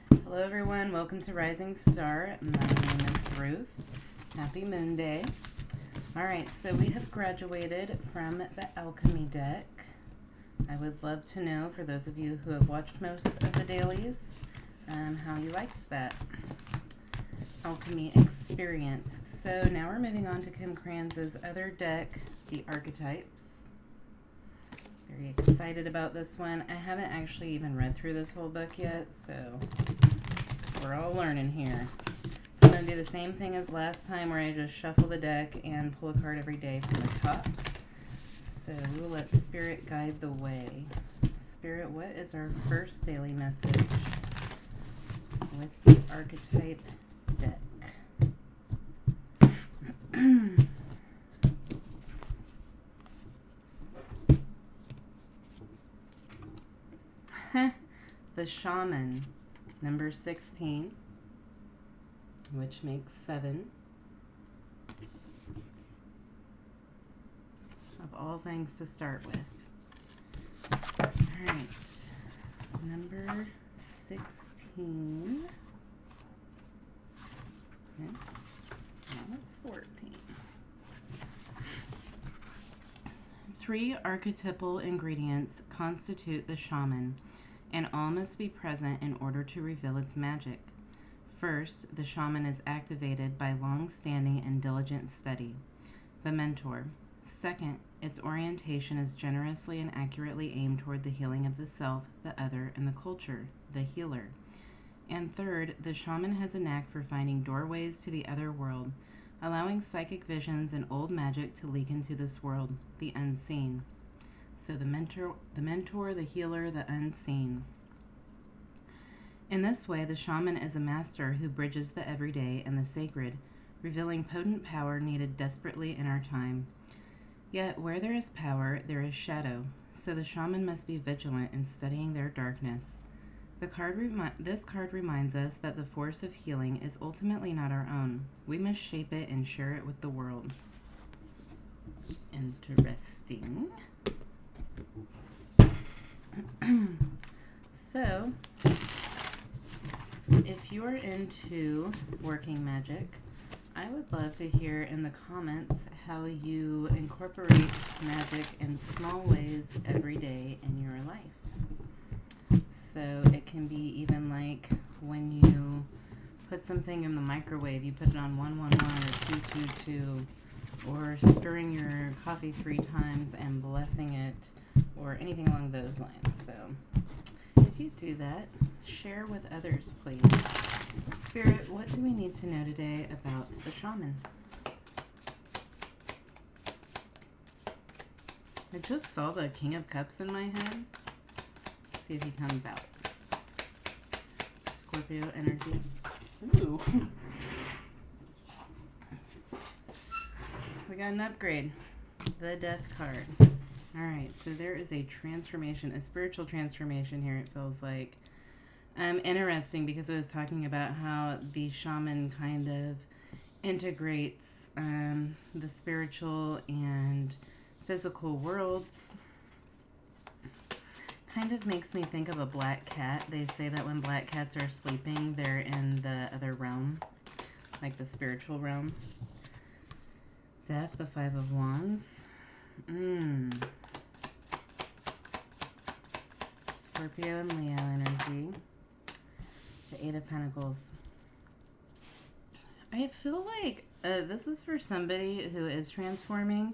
Hello everyone, welcome to Rising Star. My name is Ruth. Happy Moon Day. Alright, so we have graduated from the Alchemy deck. I would love to know, for those of you who have watched most of the dailies, how you liked that Alchemy experience. So now we're moving on to Kim Kranz's other deck, the Archetypes. Very excited about this one. I haven't actually even read through this whole book yet, so we're all learning here. So I'm going to do the same thing as last time where I just shuffle the deck and pull a card every day from the top. So we will let Spirit guide the way. Spirit, what is our first daily message with the Archetype deck? The Shaman, number 16, which makes 7. Of all things to start with. Alright, number 16. Okay. Now that's 14. 3 archetypal ingredients constitute the shaman, and all must be present in order to reveal its magic. First, the shaman is activated by long-standing and diligent study, the mentor. Second, its orientation is generously and accurately aimed toward the healing of the self, the other, and the culture, the healer. And third, the shaman has a knack for finding doorways to the other world, allowing psychic visions and old magic to leak into this world, the unseen. So the mentor, the healer, the unseen. In this way, the shaman is a master who bridges the everyday and the sacred, revealing potent power needed desperately in our time. Yet, where there is power, there is shadow, so the shaman must be vigilant in studying their darkness. This card reminds us that the force of healing is ultimately not our own. We must shape it and share it with the world. Interesting. So, if you're into working magic, I would love to hear in the comments how you incorporate magic in small ways every day in your life. So it can be even like when you put something in the microwave, you put it on 111 or 222, or stirring your coffee 3 times and blessing it, or anything along those lines. So if you do that, share with others, please. Spirit, what do we need to know today about the shaman? I just saw the King of Cups in my head. Let's see if he comes out. Scorpio energy. Ooh. We got an upgrade. The Death card. Alright, so there is a transformation, a spiritual transformation here, it feels like. Interesting because it was talking about how the shaman kind of integrates the spiritual and physical worlds. Kind of makes me think of a black cat. They say that when black cats are sleeping, they're in the other realm, like the spiritual realm. Death, the 5 of Wands. Scorpio and Leo energy. The 8 of Pentacles. I feel like this is for somebody who is transforming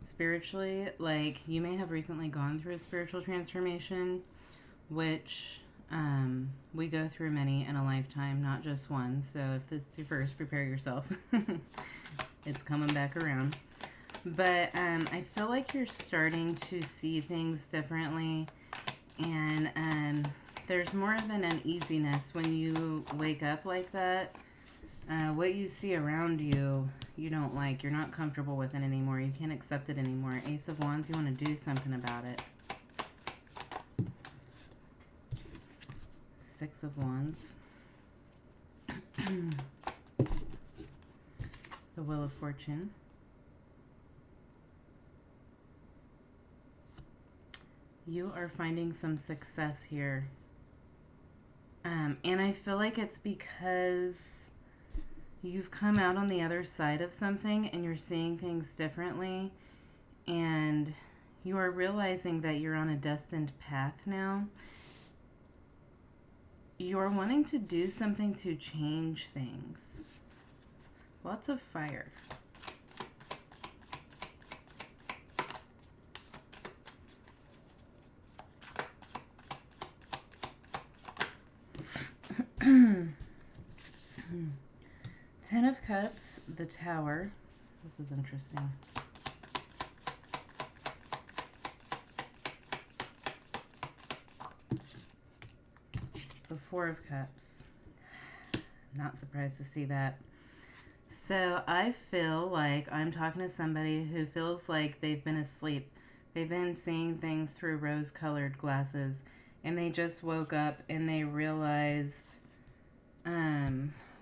spiritually. Like, you may have recently gone through a spiritual transformation, which we go through many in a lifetime, not just one. So if this is your first, prepare yourself. It's coming back around. But I feel like you're starting to see things differently, and there's more of an uneasiness when you wake up like that. What you see around you, you don't like. You're not comfortable with it anymore. You can't accept it anymore. Ace of Wands, you want to do something about it. 6 of Wands. The Wheel of Fortune. You are finding some success here. And I feel like it's because you've come out on the other side of something and you're seeing things differently, and you are realizing that you're on a destined path now. You're wanting to do something to change things. Lots of fire. Ten of Cups, the Tower. This is interesting. The Four of Cups. Not surprised to see that. So I feel like I'm talking to somebody who feels like they've been asleep. They've been seeing things through rose-colored glasses, and they just woke up and they realized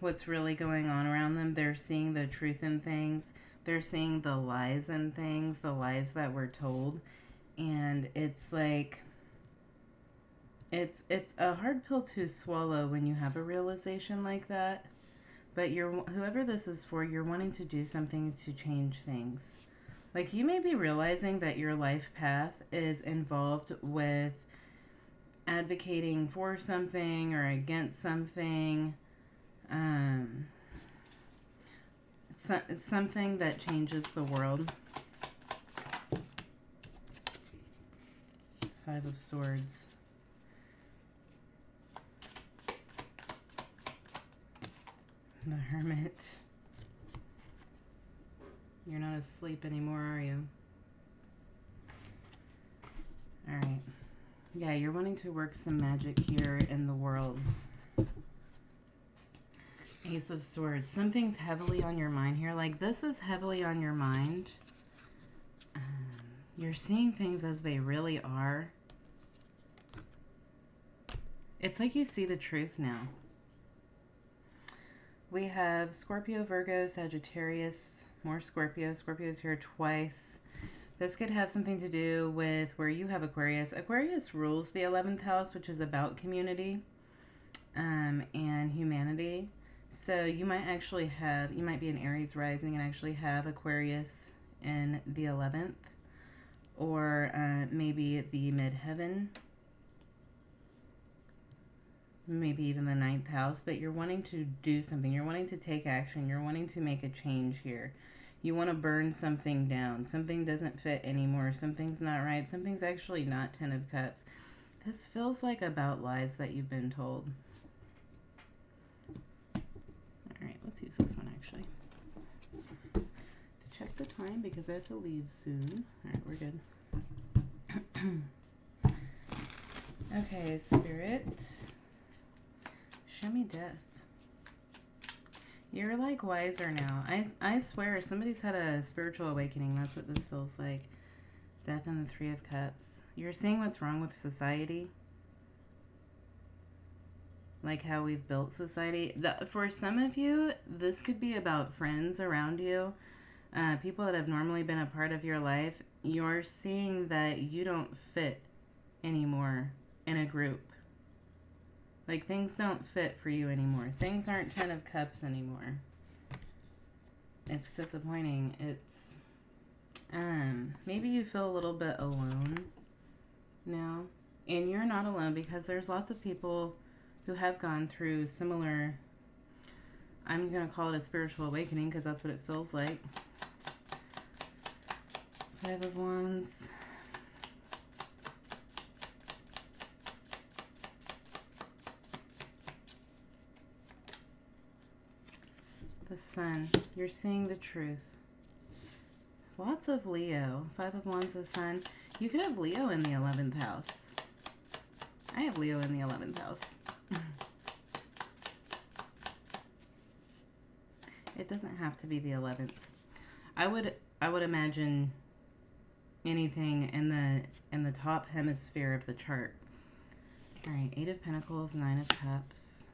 what's really going on around them. They're seeing the truth in things. They're seeing the lies in things, the lies that were told. And it's like, it's a hard pill to swallow when you have a realization like that. But whoever this is for, you're wanting to do something to change things. Like, you may be realizing that your life path is involved with advocating for something or against something. Something that changes the world. Five of Swords. The Hermit. You're not asleep anymore, are you? Alright. Yeah, you're wanting to work some magic here in the world. Ace of Swords. Something's heavily on your mind here. Like, this is heavily on your mind. You're seeing things as they really are. It's like you see the truth now. We have Scorpio, Virgo, Sagittarius, more Scorpio. Scorpio's here twice. This could have something to do with where you have Aquarius. Aquarius rules the 11th house, which is about community and humanity. So you might be an Aries rising and actually have Aquarius in the 11th, or maybe the midheaven, maybe even the 9th house. But you're wanting to do something. You're wanting to take action. You're wanting to make a change here. You want to burn something down. Something doesn't fit anymore. Something's not right. Something's actually not 10 of Cups. This feels like about lies that you've been told. Alright, let's use this one actually. To check the time because I have to leave soon. Alright, we're good. Okay, Spirit. Show me death. You're like wiser now. I swear somebody's had a spiritual awakening. That's what this feels like. Death and the Three of Cups. You're seeing what's wrong with society. Like how we've built society. For some of you, this could be about friends around you. People that have normally been a part of your life. You're seeing that you don't fit anymore in a group. Like, things don't fit for you anymore. Things aren't 10 of Cups anymore. It's disappointing. It's, maybe you feel a little bit alone now. And you're not alone because there's lots of people who have gone through similar, I'm going to call it a spiritual awakening because that's what it feels like. Five of Wands. The Sun. You're seeing the truth. Lots of Leo. Five of Wands, the Sun. You could have Leo in the 11th house. I have Leo in the 11th house. It doesn't have to be the 11th. I would imagine anything in the top hemisphere of the chart. All right, Eight of Pentacles, Nine of Cups.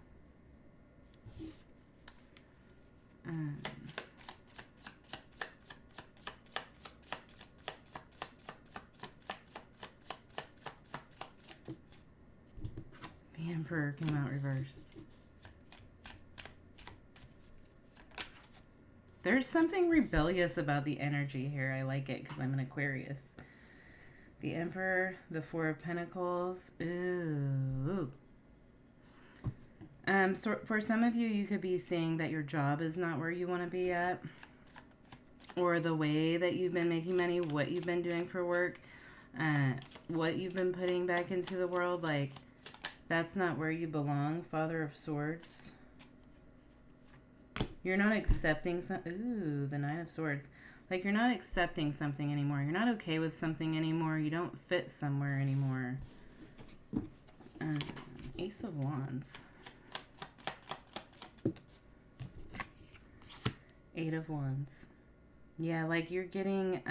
The Emperor came out reversed. There's something rebellious about the energy here. I like it because I'm an Aquarius. The Emperor, the Four of Pentacles. Ooh. So for some of you, you could be seeing that your job is not where you want to be at. Or the way that you've been making money, what you've been doing for work, what you've been putting back into the world. Like, that's not where you belong. Father of Swords. You're not accepting ooh, the Nine of Swords. Like, you're not accepting something anymore. You're not okay with something anymore. You don't fit somewhere anymore. Ace of Wands. Eight of Wands. Yeah, like you're getting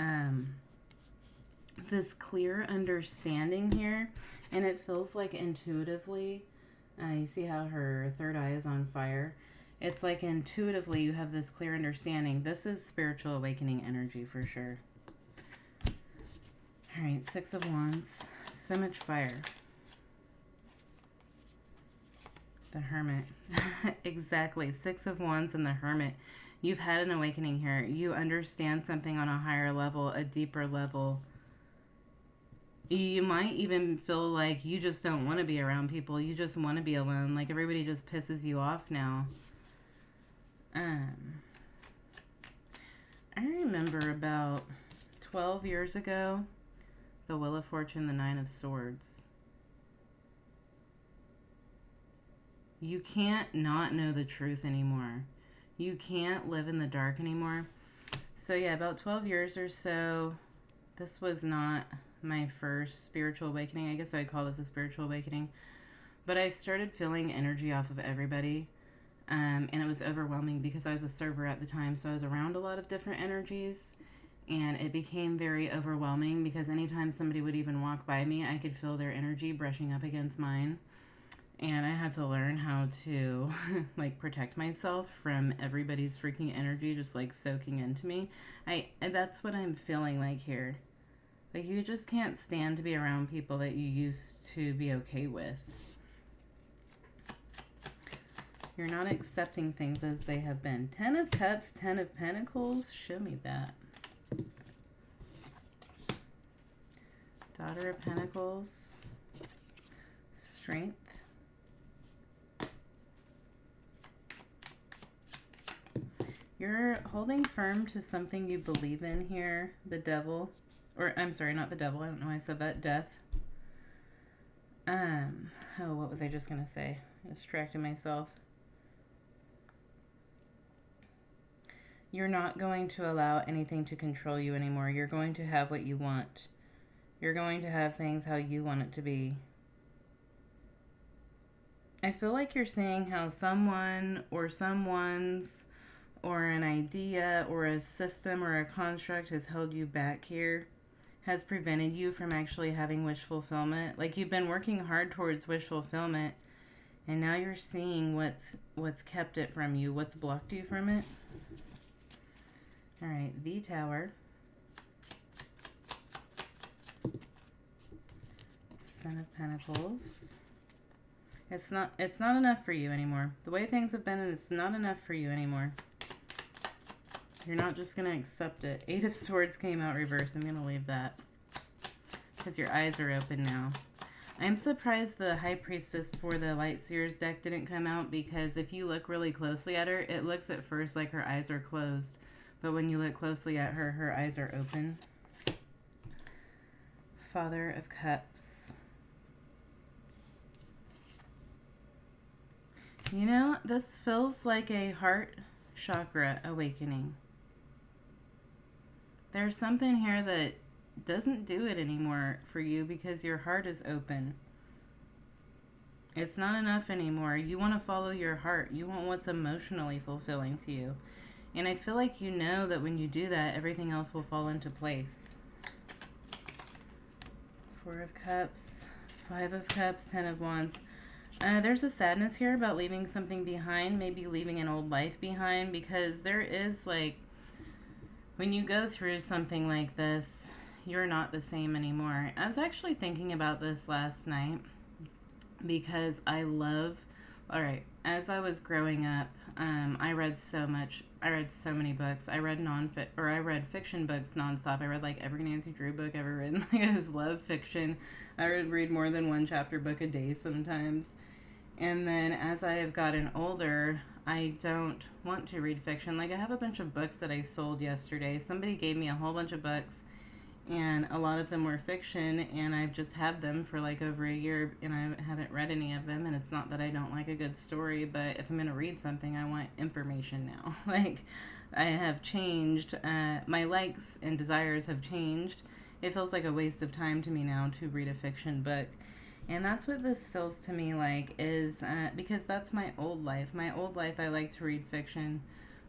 this clear understanding here. And it feels like intuitively. You see how her third eye is on fire? It's like intuitively you have this clear understanding. This is spiritual awakening energy for sure. All right, Six of Wands. So much fire. The Hermit. Exactly. Six of Wands and the Hermit. You've had an awakening here. You understand something on a higher level, a deeper level. You might even feel like you just don't want to be around people. You just want to be alone. Like everybody just pisses you off now. I remember about 12 years ago, the Wheel of Fortune, the Nine of Swords. You can't not know the truth anymore. You can't live in the dark anymore. So yeah, about 12 years or so, this was not my first spiritual awakening. I guess I would call this a spiritual awakening. But I started feeling energy off of everybody. And it was overwhelming because I was a server at the time. So I was around a lot of different energies. And it became very overwhelming because anytime somebody would even walk by me, I could feel their energy brushing up against mine. And I had to learn how to like protect myself from everybody's freaking energy just like soaking into me. And that's what I'm feeling like here. Like you just can't stand to be around people that you used to be okay with. You're not accepting things as they have been. 10 of Cups, 10 of Pentacles. Show me that. Daughter of Pentacles. Strength. You're holding firm to something you believe in here. The Devil. Or, I'm sorry, not the Devil. I don't know why I said that. Death. Oh, what was I just going to say? I distracted myself. You're not going to allow anything to control you anymore. You're going to have what you want. You're going to have things how you want it to be. I feel like you're saying how someone or someone's or an idea or a system or a construct has held you back here, has prevented you from actually having wish fulfillment. Like you've been working hard towards wish fulfillment, and now you're seeing what's kept it from you, what's blocked you from it. All right, the Tower. Son of Pentacles. It's not enough for you anymore. The way things have been, it's not enough for you anymore. You're not just going to accept it. Eight of Swords came out reverse. I'm going to leave that because your eyes are open now. I'm surprised the High Priestess for the Light Seers deck didn't come out, because if you look really closely at her, it looks at first like her eyes are closed. But when you look closely at her, her eyes are open. Father of Cups. You know, this feels like a heart chakra awakening. There's something here that doesn't do it anymore for you because your heart is open. It's not enough anymore. You want to follow your heart. You want what's emotionally fulfilling to you. And I feel like you know that when you do that, everything else will fall into place. Four of Cups, Five of Cups, 10 of Wands. There's a sadness here about leaving something behind, maybe leaving an old life behind, because there is like, when you go through something like this, you're not the same anymore. I was actually thinking about this last night. because I love. All right, as I was growing up, I read so much. I read so many books. I read I read fiction books nonstop. I read like every Nancy Drew book ever written. Like, I just love fiction. I would read more than one chapter book a day sometimes. And then as I have gotten older, I don't want to read fiction. Like, I have a bunch of books that I sold yesterday. Somebody gave me a whole bunch of books, and a lot of them were fiction, and I've just had them for like over a year, and I haven't read any of them. And it's not that I don't like a good story, but if I'm going to read something, I want information now. Like, I have changed. My likes and desires have changed. It feels like a waste of time to me now to read a fiction book. And that's what this feels to me like, is because that's my old life. My old life, I like to read fiction.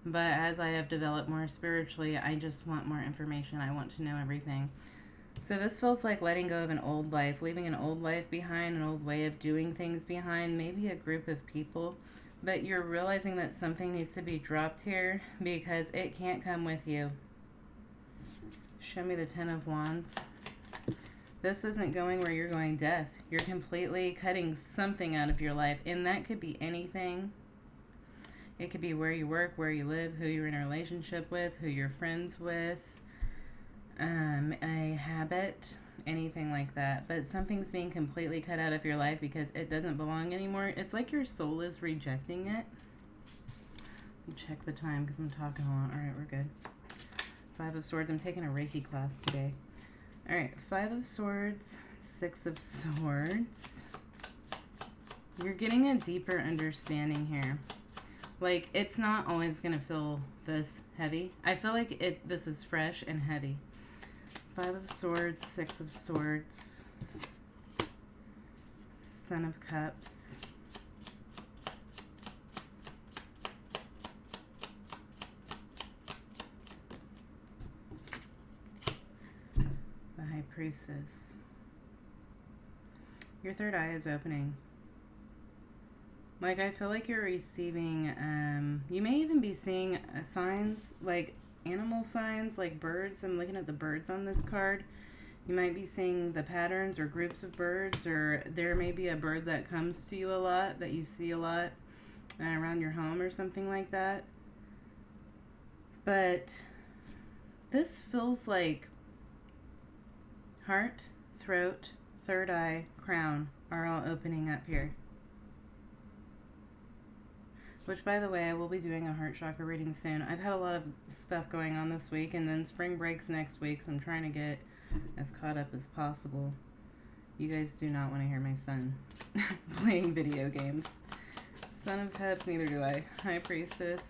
But as I have developed more spiritually, I just want more information. I want to know everything. So this feels like letting go of an old life, leaving an old life behind, an old way of doing things behind, maybe a group of people. But you're realizing that something needs to be dropped here because it can't come with you. Show me the Ten of Wands. This isn't going where you're going, death. You're completely cutting something out of your life, and that could be anything. It could be where you work, where you live, who you're in a relationship with, who you're friends with, a habit, anything like that. But something's being completely cut out of your life because it doesn't belong anymore. It's like your soul is rejecting it. Let me check the time because I'm talking a lot. All right, we're good. Five of Swords. I'm taking a Reiki class today. All right, Five of Swords, Six of Swords. You're getting a deeper understanding here. Like, it's not always going to feel this heavy. I feel like this is fresh and heavy. Five of Swords, Six of Swords, Son of Cups. The High Priestess. Your third eye is opening. Like, I feel like you're receiving, you may even be seeing signs, like animal signs, like birds. I'm looking at the birds on this card. You might be seeing the patterns or groups of birds, or there may be a bird that comes to you a lot, that you see a lot around your home or something like that. But this feels like heart, throat, third eye, crown are all opening up here. Which, by the way, I will be doing a heart chakra reading soon. I've had a lot of stuff going on this week, and then spring breaks next week, so I'm trying to get as caught up as possible. You guys do not want to hear my son playing video games. Son of Cups, neither do I. High Priestess.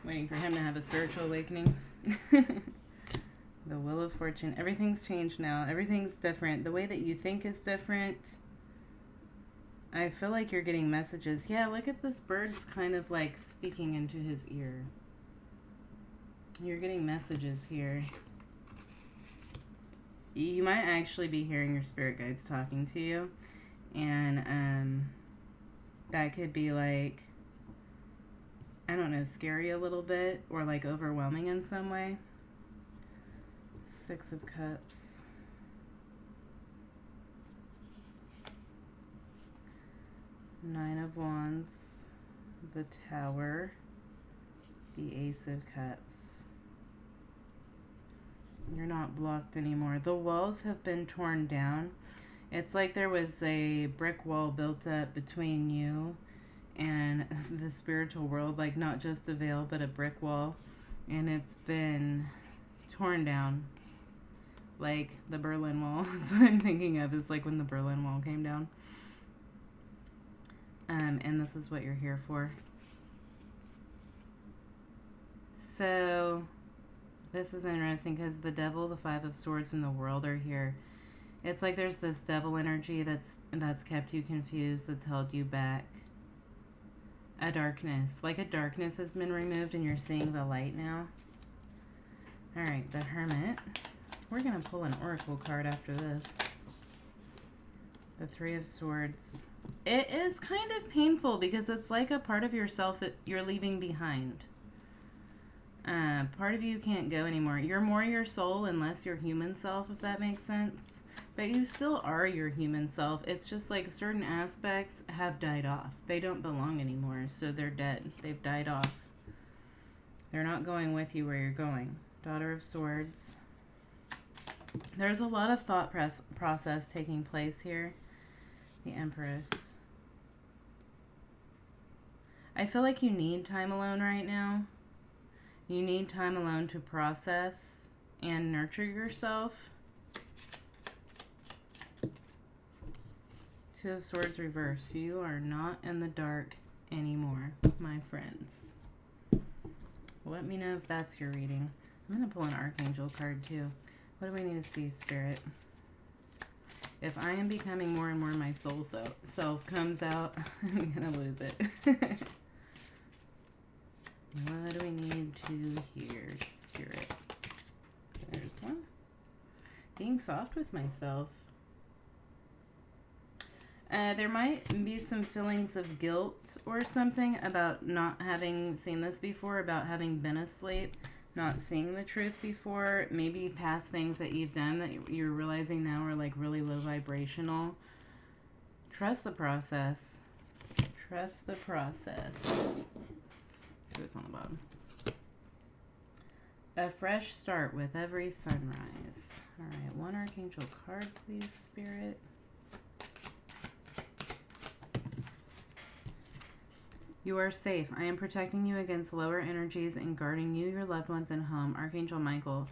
Waiting for him to have a spiritual awakening. The Wheel of Fortune. Everything's changed now. Everything's different. The way that you think is different. I feel like you're getting messages. Yeah, look at this bird's kind of like speaking into his ear. You're getting messages here. You might actually be hearing your spirit guides talking to you. And that could be like, I don't know, scary a little bit or like overwhelming in some way. Six of Cups. Nine of Wands, the Tower, the Ace of Cups. You're not blocked anymore. The walls have been torn down. It's like there was a brick wall built up between you and the spiritual world, like not just a veil, but a brick wall. And it's been torn down. Like the Berlin Wall. That's what I'm thinking of, is like when the Berlin Wall came down. And this is what you're here for. So, this is interesting because the Devil, the Five of Swords, and the World are here. It's like there's this devil energy that's kept you confused, that's held you back. A darkness. Like a darkness has been removed and you're seeing the light now. Alright, the Hermit. We're going to pull an oracle card after this. The Three of Swords. It is kind of painful because it's like a part of yourself that you're leaving behind. Part of you can't go anymore. You're more your soul and less your human self, if that makes sense. But you still are your human self. It's just like certain aspects have died off. They don't belong anymore, so they're dead. They've died off. They're not going with you where you're going. Daughter of Swords. There's a lot of thought process taking place here. The Empress. I feel like you need time alone right now. You need time alone to process and nurture yourself. Two of Swords reversed. You are not in the dark anymore, my friends. Let me know if that's your reading. I'm going to pull an Archangel card too. What do we need to see, Spirit? If I am becoming more and more my soul self comes out, I'm going to lose it. What do we need to hear, Spirit? There's one. Being soft with myself. There might be some feelings of guilt or something about not having seen this before, about having been asleep, not seeing the truth before, maybe past things that you've done that you're realizing now are like really low vibrational. Trust the process. Trust the process. See what's on the bottom. A fresh start with every sunrise. All right, one Archangel card, please, Spirit. You are safe. I am protecting you against lower energies and guarding you, your loved ones, and home. Archangel Michael.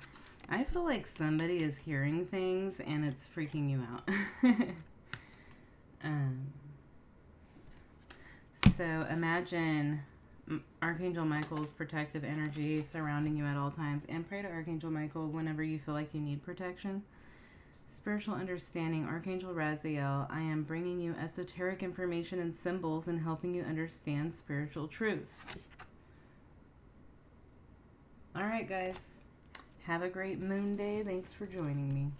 I feel like somebody is hearing things and it's freaking you out. So imagine Archangel Michael's protective energy surrounding you at all times, and pray to Archangel Michael whenever you feel like you need protection. Spiritual understanding, Archangel Raziel, I am bringing you esoteric information and symbols and helping you understand spiritual truth. All right, guys. Have a great moon day. Thanks for joining me.